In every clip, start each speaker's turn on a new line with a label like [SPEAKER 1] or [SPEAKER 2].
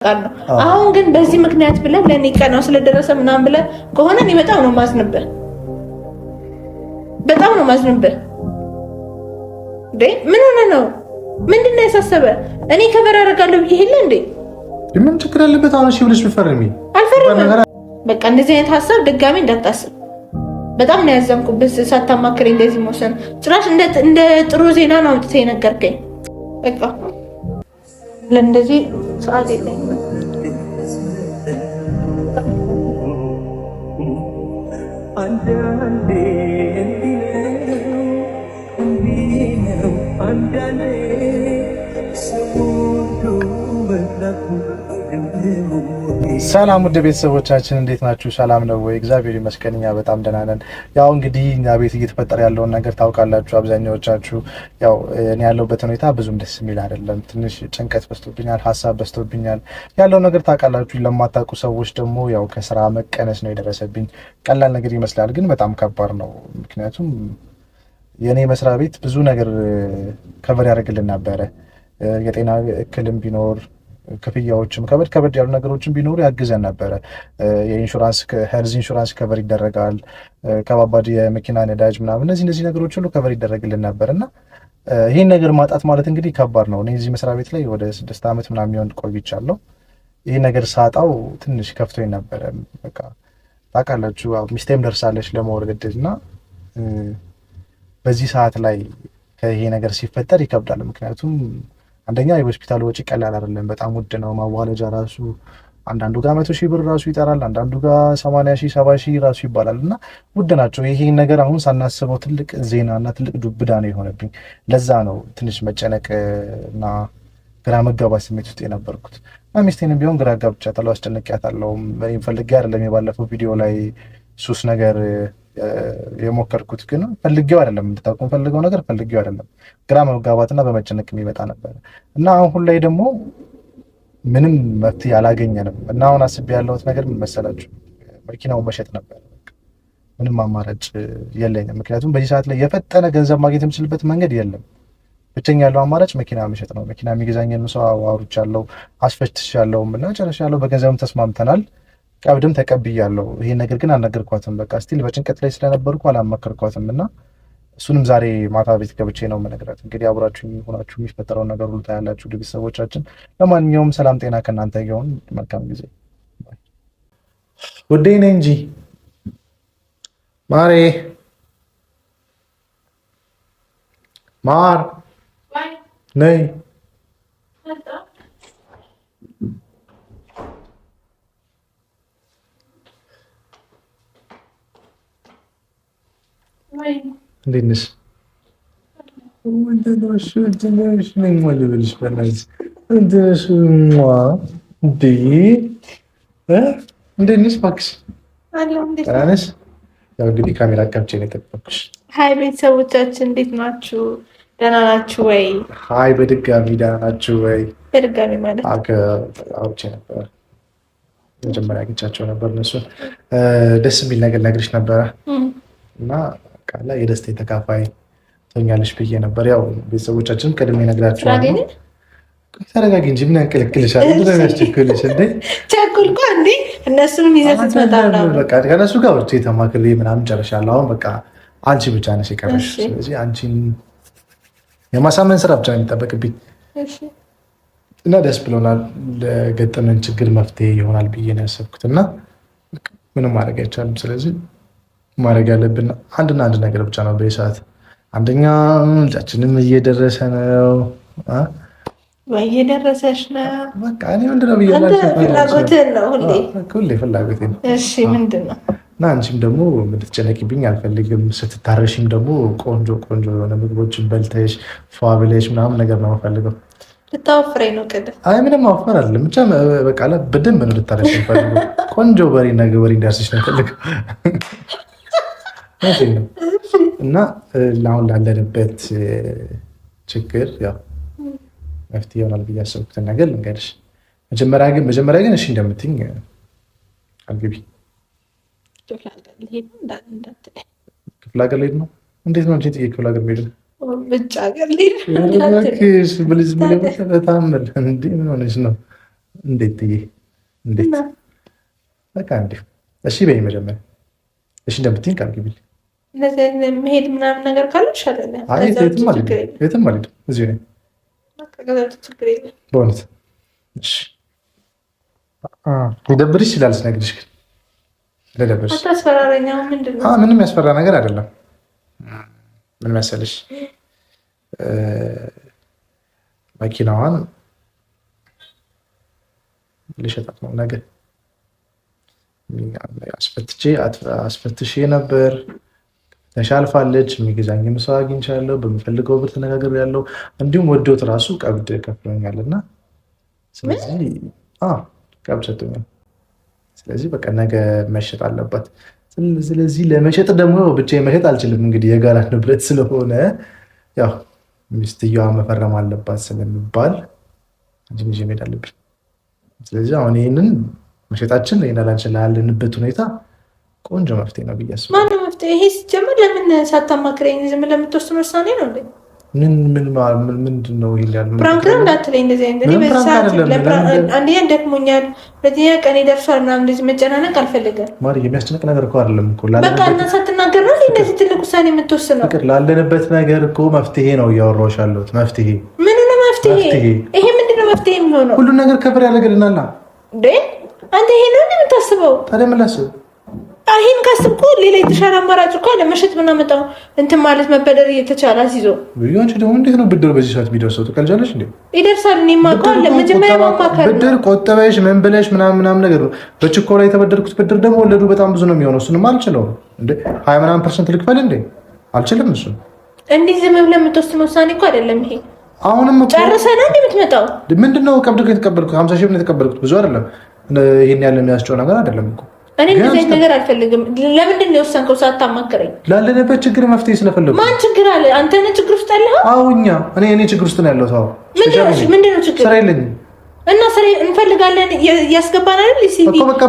[SPEAKER 1] ነው። አሁን ግን በዚህ ምክንያት ብለህ ለኔ ቀናው ስለደረሰ ምናምን ብለህ ከሆነ እኔ በጣም ነው ማዝንብህ፣ በጣም ነው ማዝንብህ። ምን ሆነ ነው? ምንድን ነው ያሳሰበ? እኔ ከበር አደርጋለሁ ብዬ የለ እንዴ?
[SPEAKER 2] ምን ችግር አለበት? አሁን እሺ ብለሽ ብትፈርሚ
[SPEAKER 1] አልፈርምም። በቃ እንደዚህ አይነት ሀሳብ ድጋሚ እንዳታስብ። በጣም ነው ያዘንኩብህ ሳታማክረኝ እንደዚህ መወሰን። ጭራሽ እንደ ጥሩ ዜና ነው አውጥተህ የነገርከኝ። በቃ ለእንደዚህ ሰዓት የለኝም።
[SPEAKER 2] ሰላም ውድ ቤተሰቦቻችን እንዴት ናችሁ? ሰላም ነው ወይ? እግዚአብሔር ይመስገን እኛ በጣም ደህና ነን። ያው እንግዲህ እኛ ቤት እየተፈጠረ ያለውን ነገር ታውቃላችሁ አብዛኛዎቻችሁ። ያው እኔ ያለሁበት ሁኔታ ብዙም ደስ የሚል አይደለም። ትንሽ ጭንቀት በዝቶብኛል፣ ሀሳብ በዝቶብኛል። ያለው ነገር ታውቃላችሁ። ለማታውቁ ሰዎች ደግሞ ያው ከስራ መቀነስ ነው የደረሰብኝ። ቀላል ነገር ይመስላል፣ ግን በጣም ከባድ ነው። ምክንያቱም የእኔ መስሪያ ቤት ብዙ ነገር ከቨር ያደርግልን ነበረ። የጤና እክልም ቢኖር ክፍያዎችም ከበድ ያሉ ነገሮችን ቢኖሩ ያግዘን ነበረ። የኢንሹራንስ ሄልዝ ኢንሹራንስ ከቨር ይደረጋል። ከባባድ የመኪና ነዳጅ ምናምን እነዚህ ነገሮች ሁሉ ከቨር ይደረግልን ነበር እና ይህን ነገር ማጣት ማለት እንግዲህ ከባድ ነው። እኔ እዚህ መስሪያ ቤት ላይ ወደ 6 ዓመት ምናምን የሚሆን ቆይቻለሁ። ይህ ነገር ሳጣው ትንሽ ከፍቶኝ ነበረ። በቃ ታውቃላችሁ ሚስቴም ደርሳለች ለመውለድ እና በዚህ ሰዓት ላይ ይሄ ነገር ሲፈጠር ይከብዳል። ምክንያቱም አንደኛ የሆስፒታል ወጪ ቀላል አይደለም፣ በጣም ውድ ነው። ማዋለጃ ራሱ አንዳንዱ ጋር 100,000 ብር ራሱ ይጠራል፣ አንዳንዱ ጋር 80,000 70,000 ራሱ ይባላል እና ውድ ናቸው። ይሄን ነገር አሁን ሳናስበው ትልቅ ዜና እና ትልቅ ዱብዳ ነው የሆነብኝ። ለዛ ነው ትንሽ መጨነቅ እና ግራ መጋባት ስሜት ውስጥ የነበርኩት እና ሚስቴንም ቢሆን ግራ ጋብቻታለሁ፣ አስጨንቄያታለሁ። ፈልጌ አይደለም የባለፈው ቪዲዮ ላይ ሱስ ነገር የሞከርኩት ግን ፈልጌው አይደለም። እንድታውቁ ፈልገው ነገር ፈልጌው አይደለም። ግራ መጋባትና በመጨነቅ የሚመጣ ነበር እና አሁን ላይ ደግሞ ምንም መፍትሄ አላገኘንም እና አሁን አስቤ ያለሁት ነገር ምን መሰላችሁ? መኪናውን መሸጥ ነበር። ምንም አማራጭ የለኝም። ምክንያቱም በዚህ ሰዓት ላይ የፈጠነ ገንዘብ ማግኘት የምችልበት መንገድ የለም። ብቸኛ ያለው አማራጭ መኪና መሸጥ ነው። መኪና የሚገዛኝን ሰው አውርቻለሁ፣ አስፈጭቻለሁም እና ጨርሻለሁ። በገንዘብም ተስማምተናል። ቀብድም ተቀብያለሁ። ይሄን ነገር ግን አልነገርኳትም። በቃ ስቲል በጭንቀት ላይ ስለነበርኩ አላመከርኳትም እና እሱንም ዛሬ ማታ ቤት ገብቼ ነው የምነግራት። እንግዲህ አብራችሁ ሆናችሁ የሚፈጠረውን ነገር ሁሉ ታያላችሁ ቤተሰቦቻችን። ለማንኛውም ሰላም ጤና ከእናንተ ይሁን። መልካም ጊዜ። ውዴ ነኝ እንጂ ማሬ ማር ነይ እንዴት ነሽ? እንግዲህ ካሜራ ቀብቼ ነው የጠበኩሽ።
[SPEAKER 1] ሀይ ቤተሰቦቻችን እንዴት ናችሁ? ደህና ናችሁ ወይ?
[SPEAKER 2] ሀይ በድጋሚ ደህና ናችሁ ወይ?
[SPEAKER 1] በድጋሚ ማለት
[SPEAKER 2] አውርቼ ነበር፣ መጀመሪያ አግኝቻቸው ነበር። እነሱን ደስ የሚል ነገር ነግሬሽ ነበረ እና ቃላ የደስታ ተካፋይ ትሆኛለሽ ብዬ ነበር። ያው ቤተሰቦቻችን ቀድሜ እነግራቸዋለሁ። ተረጋጊ እንጂ ምን ያንቀለቅልሻል? ያስቸኩልሽ እንዴ? ቸኩልኩ እንዴ? እነሱንም ይዘህ ስትመጣ ነው በቃ ከነሱ ጋር ወጪ ተማክሬ ምናምን ጨርሻለሁ። አሁን በቃ አንቺ ብቻ ነሽ የቀረሽ። ስለዚህ አንቺን የማሳመን ስራ ብቻ ነው የሚጠበቅብኝ እና ደስ ብሎናል። ለገጠመን ችግር መፍትሄ ይሆናል ብዬ ነው ያሰብኩት እና ምንም ማድረግ አይቻልም። ስለዚህ ማድረግ ያለብን አንድና አንድ ነገር ብቻ ነው በሰዓት። አንደኛ ልጃችንም እየደረሰ ነው
[SPEAKER 1] ወይ እየደረሰሽ ነው።
[SPEAKER 2] በቃ እኔ ምንድነው ብያለሁ፣
[SPEAKER 1] ፍላጎትህን ነው
[SPEAKER 2] ሁሌ ፍላጎቴ ነው።
[SPEAKER 1] እሺ ምንድን ነው?
[SPEAKER 2] እና አንቺም ደግሞ እንድትጨነቂብኝ አልፈልግም። ስትታረሽም ደግሞ ቆንጆ ቆንጆ የሆነ ምግቦችን በልተሽ ፏ ብለሽ ምናምን ነገር ነው የምፈልገው።
[SPEAKER 1] ልታወፍረኝ ነው? ቅድም
[SPEAKER 2] አይ ምንም ማወፈር አይደለም፣ ብቻ በቃ በደንብ ነው ልታረሽ የምፈልገው። ቆንጆ በሬና ገበሬ እንዳርስሽ ነው የምፈልገው እና አሁን ላለንበት ችግር ያው መፍትሄ ይሆናል ብዬ ያሰብኩትን ነገር ልንገርሽ። መጀመሪያ ግን እሺ እንደምትይኝ አልግቢ። ክፍለ ሀገር ልሄድ ነው? እንዴት ነው እንጂ ክፍለ ሀገር ልሄድ ነው?
[SPEAKER 1] ብቻ ሀገር ልሄድ ነው?
[SPEAKER 2] ብልዝ ምን ሆነሽ ነው? እንዴት በቃ እንዴ እሺ በይ መጀመሪያ እሺ እንደምትይኝ ቃል ግቢልኝ።
[SPEAKER 1] መሄድ ምናምን ነገር ካለ ይሻላል።
[SPEAKER 2] አይ የትም አልሄድም እዚሁ ነኝ በእውነት። እሺ ሊደብርሽ ይችላል ስነግርሽ፣ ግን ለደብርሽ
[SPEAKER 1] አታስፈራረኝ። ምንድን ነው?
[SPEAKER 2] ምንም ያስፈራ ነገር አይደለም። ምን መሰለሽ መኪናዋን ልሸጣት ነው ነገ። አስፈትሼ ነበር፣ ተሻልፋለች። የሚገዛኝም ሰው አግኝቻለሁ። በምፈልገው ብር ተነጋግሬያለሁ። እንዲሁም ወዶት ራሱ ቀብድ ከፍሎኛል እና ስለዚህ ቀብድ ሰጥቶኛል። ስለዚህ በቃ ነገ መሸጥ አለባት። ስለዚህ ለመሸጥ ደግሞ ብቻዬን መሸጥ አልችልም። እንግዲህ የጋራ ንብረት ስለሆነ ያው ሚስትየዋ መፈረም አለባት ስለሚባል እንጂ መሄድ አለብኝ። ስለዚህ አሁን ይህንን መሸጣችን ይናላችን ላለንበት ሁኔታ ቆንጆ መፍትሄ ነው ብዬ አስባለሁ።
[SPEAKER 1] ማነው መፍትሄ? ይሄ ሲጀምር ለምን ሳታማክረኝ ዝም ለምትወስኑ ውሳኔ ነው እንዴ?
[SPEAKER 2] ምንድን ነው ይላል?
[SPEAKER 1] ፕራንክ ነው እንዳትለኝ እንደዚህ አይነት እኔ በዚህ ሰዓት አንደኛ ደክሞኛል፣ ሁለተኛ ቀኔ ደርሷል ምናምን እንደዚህ መጨናነቅ አልፈልግም።
[SPEAKER 2] ማሪ የሚያስጨንቅ ነገር እኮ አይደለም እኮ
[SPEAKER 1] በቃ እና ሳትናገር ነው እንደዚህ ትልቅ ውሳኔ የምትወስነው።
[SPEAKER 2] ፍቅር ላለንበት ነገር እኮ መፍትሄ ነው እያወራሁሽ ያለሁት። መፍትሄ
[SPEAKER 1] ምን ነው መፍትሄ? ይሄ ምንድን ነው መፍትሄ የሚሆነው?
[SPEAKER 2] ሁሉን ነገር ከፍር ያደርግልናል
[SPEAKER 1] እንዴ? አንተ ይሄ ነው የምታስበው?
[SPEAKER 2] ታዲያ ምን ላስብ?
[SPEAKER 1] ይህን ካስብኩ ሌላ የተሻለ አማራጭ እኮ ለመሸጥ ምናመጣው እንትን ማለት መበደር እየተቻለ አስይዞ
[SPEAKER 2] አንቺ ደግሞ እንዴት ነው ብድር በዚህ ሰዓት ቢደርሰው ትቀልጃለሽ እንዴ?
[SPEAKER 1] ይደርሳል። እኔ የማውቀው አለ መጀመሪያ ማማከር
[SPEAKER 2] ብድር ቆጠበሽ ምን ብለሽ ምናምን ነገር ነው። በችኮላ የተበደርኩት ብድር ደግሞ ወለዱ በጣም ብዙ ነው የሚሆነው። እሱንም አልችለውም እንዴ 20% ልክፈል እንዴ? አልችልም። እሱ እንዲህ
[SPEAKER 1] ዝም ብለህ የምትወስነው ውሳኔ እኮ አይደለም ይሄ።
[SPEAKER 2] አሁንም
[SPEAKER 1] ጨርሰህ ነው የምትመጣው?
[SPEAKER 2] ምንድነው ቀብድ የተቀበልኩት 50 ሺህ ብር የተቀበልኩት ብዙ አይደለም። ይሄን ያለ የሚያስጨው ነገር አይደለም እኮ።
[SPEAKER 1] እኔ እንደዚህ ነገር አልፈልግም። ለምንድን ነው የወሰንከው ሳታማክረኝ?
[SPEAKER 2] ላለንበት ችግር መፍትሄ ስለፈለኩ።
[SPEAKER 1] ማን ችግር አለ? አንተ ነህ ችግር ውስጥ ያለኸው?
[SPEAKER 2] አዎ እኔ ችግር ውስጥ ነው ያለሁት። አዎ
[SPEAKER 1] ምንድን ነው ችግር?
[SPEAKER 2] ስራ የለኝም
[SPEAKER 1] እና ስራ እንፈልጋለን እያስገባን አይደል? ሲቪ
[SPEAKER 2] እኮ በቃ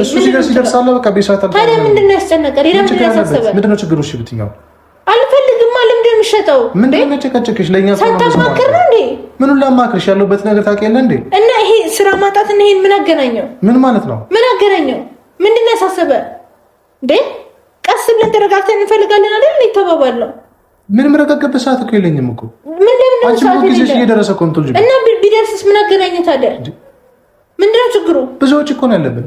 [SPEAKER 2] እሱ ሲደርሳለ በቃ ቤሳታ።
[SPEAKER 1] ታዲያ ምንድን ነው ያስጨነቀኝ? ለምን ያሳሰበ?
[SPEAKER 2] ምንድን ነው ችግሩ? እሺ ብትኛው
[SPEAKER 1] አልፈልግም። ለምንድን ነው የሚሸጠው?
[SPEAKER 2] ምንድን ነው ጨቀጨቅሽ? ለኛ
[SPEAKER 1] ሳታማክር ነው እንዴ?
[SPEAKER 2] ምኑን ላማክርሽ? ያለሁበት ነገር ታውቂያለሽ እንዴ?
[SPEAKER 1] እና ይሄ ስራ ማጣት እና ይሄን ምን አገናኘው?
[SPEAKER 2] ምን ማለት ነው?
[SPEAKER 1] ምን አገናኘው? ምንድን ነው ያሳሰበ እንዴ? ቀስ ብለን ተረጋግተን እንፈልጋለን አይደል? ይተባባል ነው።
[SPEAKER 2] ምንም ረጋገበት ሰዓት እኮ የለኝም እኮ።
[SPEAKER 1] አንቺ
[SPEAKER 2] ጊዜሽ እየደረሰ እኮ ነው።
[SPEAKER 1] እና ቢደርስስ ምን አገናኘ ታዲያ? ምንድን ነው ችግሩ?
[SPEAKER 2] ብዙዎች እኮ ነው ያለብን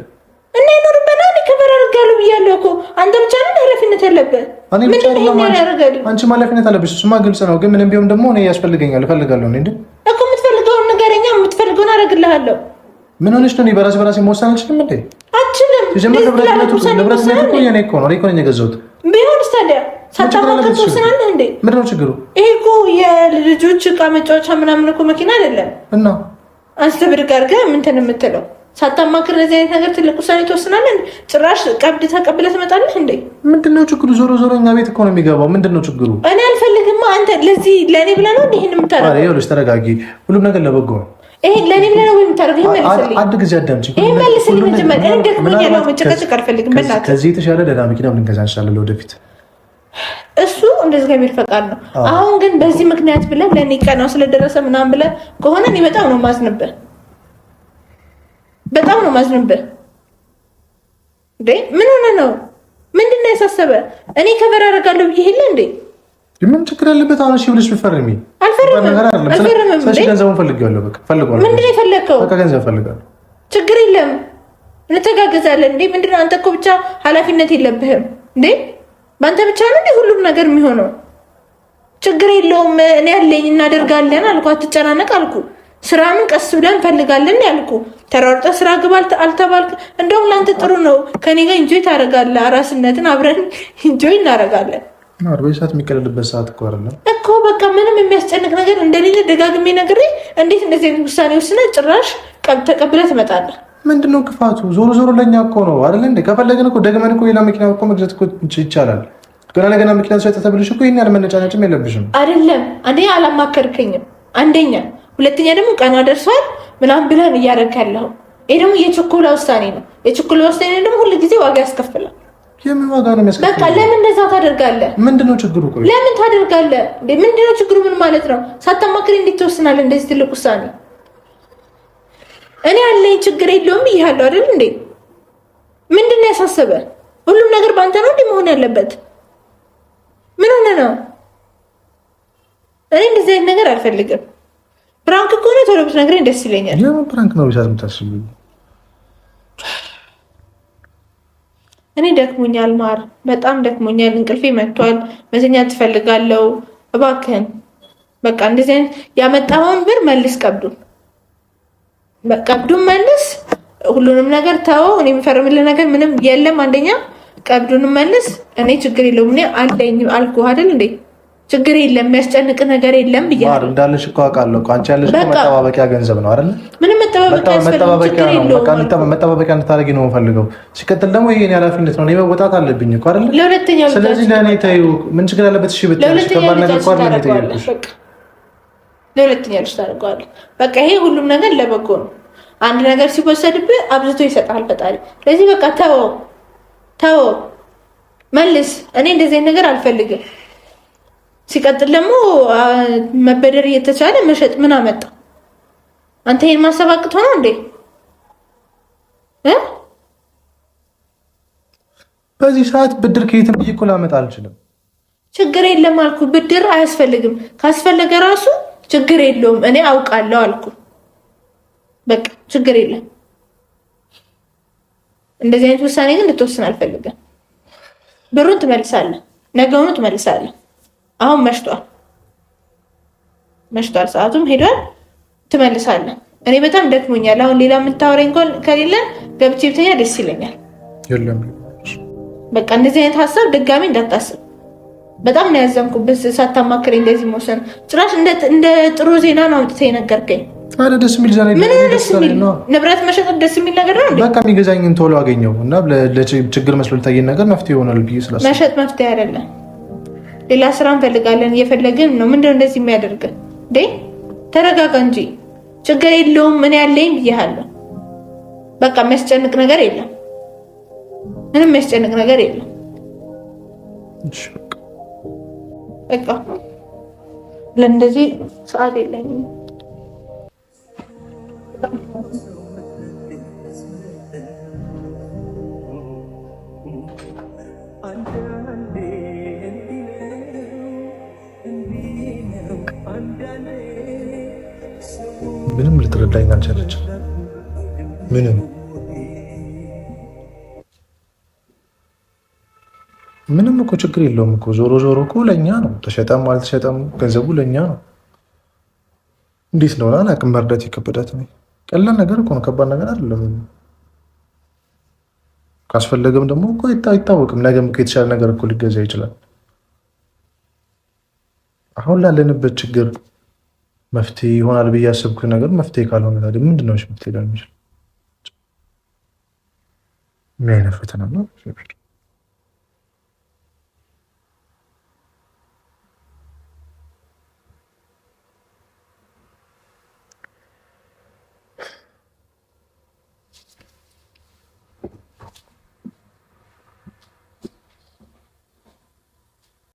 [SPEAKER 1] እና ይኖርበና ከበር አድርጋለሁ ብያለሁ እኮ። አንተ ብቻ ነህ ኃላፊነት ያለብህ። ምንድን ነው ያደርጋል?
[SPEAKER 2] አንቺ ኃላፊነት አለብሽ። እሱማ ግልጽ ነው። ግን ምንም ቢሆን ደግሞ እኔ ያስፈልገኛል፣ እፈልጋለሁ። እንዴ
[SPEAKER 1] እኮ የምትፈልገውን ንገረኛ። የምትፈልገውን አደርግልሃለሁ።
[SPEAKER 2] ምን ሆነሽ ነው? በራሴ መወሰን አልችልም እንዴ?
[SPEAKER 1] አችልም።
[SPEAKER 2] ንብረትነቱ እኮ የኔ እኮ ነው። እኔ እኮ ነኝ የገዛሁት።
[SPEAKER 1] ቢሆንስ ታዲያ ሳታማክር ትወስናለህ እንዴ?
[SPEAKER 2] ምንድን ነው ችግሩ?
[SPEAKER 1] ይሄ እኮ የልጆች ዕቃ መጫወቻ ምናምን እኮ መኪና አይደለም።
[SPEAKER 2] እና
[SPEAKER 1] አንስተህ ብድግ አድርገህ ምንትን የምትለው ሳታማክር ለዚህ አይነት ነገር ትልቅ ውሳኔ ትወስናለህ? ጭራሽ ቀብድ ተቀብለህ ትመጣለህ እንዴ?
[SPEAKER 2] ምንድን ነው ችግሩ? ዞሮ እኛ ቤት እኮ ነው የሚገባው። ምንድን ነው ችግሩ?
[SPEAKER 1] እኔ አልፈልግማ። አንተ ለእኔ ብለህ ነው ይሄን የምታደርገው?
[SPEAKER 2] ይኸውልሽ ተረጋጊ። ሁሉም ነገር ለበጎ ነው።
[SPEAKER 1] ይሄ ለእኔ ብለህ ነው የምታደርገው? ይሄ መልስልኝ።
[SPEAKER 2] አንድ ጊዜ አዳምጪኝ።
[SPEAKER 1] ይሄ መልስልኝ መጀመሪያ። እኔ ደክሞኛል። መጨቃጨቅ አልፈልግም። በእናትህ
[SPEAKER 2] ከዚህ የተሻለ ደህና መኪና ልንገዛ እንችላለን ወደፊት።
[SPEAKER 1] እሱ እንደ እግዚአብሔር ፈቃድ ነው። አሁን ግን በዚህ ምክንያት ብለህ ለእኔ ቀናው ስለደረሰ ምናምን ብለህ ከሆነ እኔ በጣም ነው የማዝንብህ። በጣም ነው ማዝንብህ። እንዴ ምን ሆነ ነው? ምንድን ነው ያሳሰበ? እኔ ከበር አደርጋለሁ ብዬ የለ እንዴ?
[SPEAKER 2] ምን ችግር አለበት? አሁን እሺ ብለሽ ብትፈርሚ
[SPEAKER 1] አልፈርምም።
[SPEAKER 2] ገንዘቡን ፈልጌዋለሁ። በቃ ፈልጌዋለሁ።
[SPEAKER 1] ምንድን ነው የፈለግከው?
[SPEAKER 2] በቃ ገንዘብ ፈልጋለሁ።
[SPEAKER 1] ችግር የለም እንተጋገዛለን። እንዴ ምንድን ነው? አንተ እኮ ብቻ ኃላፊነት የለብህም እንዴ? በአንተ ብቻ ነው እንዴ ሁሉም ነገር የሚሆነው? ችግር የለውም እኔ ያለኝ እናደርጋለን አልኩ። አትጨናነቅ አልኩ። ስራምን ቀስ ብለን እንፈልጋለን ያልኩ። ተሯርጠህ ስራ ግባ አልተባልክ። እንደውም ለአንተ ጥሩ ነው። ከኔ ጋር ኢንጆይ ታደርጋለህ። አራስነትን አብረን ኢንጆይ እናደርጋለን።
[SPEAKER 2] አርባ ሰዓት የሚቀለልበት ሰዓት እኮ አይደለም
[SPEAKER 1] እኮ። በቃ ምንም የሚያስጨንቅ ነገር እንደሌለ ደጋግሜ ነግሬ፣ እንዴት እንደዚህ አይነት ውሳኔ ወስነህ ጭራሽ ተቀብለህ ትመጣለህ?
[SPEAKER 2] ምንድነው ክፋቱ? ዞሮ ለእኛ እኮ ነው አይደለ እንዴ? ከፈለግን እኮ ደግመን እኮ ሌላ መኪና እኮ መግዛት እኮ ይቻላል። ገና ለገና መኪና ሰጠ ተብልሽ እኮ ይሄን ያለ መነጫነጭም የለብሽም።
[SPEAKER 1] አይደለም አንዴ አላማከርከኝም፣ አንደኛ። ሁለተኛ ደግሞ ቀኗ ደርሷል ምናምን ብለን እያደረግ ያለው ይሄ ደግሞ የችኮላ ውሳኔ ነው። የችኮላ ውሳኔ ደግሞ ሁሉ ጊዜ ዋጋ ያስከፍላል።
[SPEAKER 2] የምን ዋጋ ነው የሚያስከፍለው?
[SPEAKER 1] በቃ ለምን እንደዛ ታደርጋለህ?
[SPEAKER 2] ምንድነው ችግሩ? ቆይ
[SPEAKER 1] ለምን ታደርጋለህ እንዴ? ምንድነው ችግሩ? ምን ማለት ነው? ሳታማክሪ እንዴት ትወስናለህ እንደዚህ ትልቅ ውሳኔ? እኔ ያለኝ ችግር የለውም ብያለሁ አይደል እንዴ? ምንድን ነው ያሳሰበ? ሁሉም ነገር በአንተ ነው እንዴ መሆን ያለበት? ምን ሆነ ነው? እኔ እንደዚህ አይነት ነገር አልፈልግም። ፕራንክ ከሆነ ቶሎ ብትነግረኝ ደስ ይለኛል።
[SPEAKER 2] ያ ፕራንክ ነው ብቻ የምታስቡ?
[SPEAKER 1] እኔ ደክሞኛል ማር፣ በጣም ደክሞኛል። እንቅልፌ መጥቷል። መተኛት ትፈልጋለሁ። እባክህን በቃ እንደዚህ አይነት ያመጣኸውን ብር መልስ፣ ቀብዱን መልስ። ሁሉንም ነገር ተወው። እኔ የምፈርምልህ ነገር ምንም የለም። አንደኛ ቀብዱንም መልስ። እኔ ችግር የለውም እኔ አለኝ አልኩህ አይደል እንዴ? ችግር የለም፣ የሚያስጨንቅ ነገር የለም ብያለሁ።
[SPEAKER 2] እንዳለሽ እኮ አውቃለሁ። አንቺ ያለሽ እኮ መጠባበቂያ ገንዘብ ነው አይደል?
[SPEAKER 1] ምንም መጠባበቂያ ነው።
[SPEAKER 2] በቃ መጠባበቂያ እንድታደርጊ ነው የምፈልገው። ሲቀጥል ደግሞ ይሄን ኃላፊነት ነው እኔ መወጣት አለብኝ እኮ አይደል?
[SPEAKER 1] ለሁለተኛው
[SPEAKER 2] ስለዚህ ለእኔ ተይው። ምን ችግር አለበት? እሺ ብትልሽ ከባድ ነገር እኮ አይደል የጠየኩሽ።
[SPEAKER 1] ለሁለተኛ ልጅ ታደርገዋለህ። በቃ ይሄ ሁሉም ነገር ለበጎ ነው። አንድ ነገር ሲወሰድብህ አብዝቶ ይሰጣል ፈጣሪ። ስለዚህ በቃ ተወው፣ መልስ። እኔ እንደዚህ ነገር አልፈልግም። ሲቀጥል ደግሞ መበደር እየተቻለ መሸጥ ምን አመጣ? አንተ ይሄን ማሰብ አቅቶ ነው እንዴ?
[SPEAKER 2] በዚህ ሰዓት ብድር ከየትም ብዬ እኮ ላመጣ አልችልም።
[SPEAKER 1] ችግር የለም አልኩ። ብድር አያስፈልግም። ካስፈለገ ራሱ ችግር የለውም እኔ አውቃለሁ አልኩ። በቃ ችግር የለም። እንደዚህ አይነት ውሳኔ ግን ልትወስን አልፈልግም። ብሩን ትመልሳለህ፣ ነገውኑ ትመልሳለህ። አሁን መሽቷል፣ ሰዓቱም ሄዷል። ትመልሳለህ። እኔ በጣም ደክሞኛል። አሁን ሌላ የምታወራኝ ከሌለ ገብቼ ብተኛ ደስ ይለኛል።
[SPEAKER 2] የለም
[SPEAKER 1] በቃ እንደዚህ አይነት ሀሳብ ድጋሚ እንዳታስብ። በጣም ነው ያዘንኩብህ ሳታማክረኝ እንደዚህ መወሰን። ጭራሽ እንደ ጥሩ ዜና ነው አምጥተህ የነገርከኝ።
[SPEAKER 2] አረ ደስ የሚል ዜና ነው።
[SPEAKER 1] ንብረት መሸጥ ደስ የሚል ነገር ነው እንዴ?
[SPEAKER 2] በቃ የሚገዛኝን ቶሎ አገኘው እና ለችግር መስሎ ሊታየን ነገር መፍትሄ ይሆናል ብዬ ስላሰብኩ።
[SPEAKER 1] መሸጥ መፍትሄ አይደለም። ሌላ ስራ እንፈልጋለን፣ እየፈለግን ነው። ምንድነው እንደዚህ የሚያደርገን እንዴ? ተረጋጋ እንጂ። ችግር የለውም ምን ያለኝ ብያለሁ። በቃ የሚያስጨንቅ ነገር የለም። ምንም የሚያስጨንቅ ነገር የለም። በቃ ለእንደዚህ ሰዓት የለኝም።
[SPEAKER 2] ምንም ልትረዳኝ አልቻለችም። ምንም እኮ ችግር የለውም እኮ ዞሮ እኮ ለእኛ ነው። ተሸጠም አልተሸጠም ገንዘቡ ለእኛ ነው። እንዴት ነው አላውቅም። መርዳት የከበዳት ነው። ቀላል ነገር እኮ ነው፣ ከባድ ነገር አይደለም። ካስፈለገም ደግሞ እኮ አይታወቅም። ነገም እኮ የተሻለ ነገር እኮ ሊገዛ ይችላል። አሁን ላለንበት ችግር መፍትሄ ይሆናል ብዬ ያሰብኩት ነገር መፍትሄ ካልሆነ ታዲያ ምንድን ነው መፍትሄ ሊሆን የሚችል? ምን አይነት ፈተና ነው?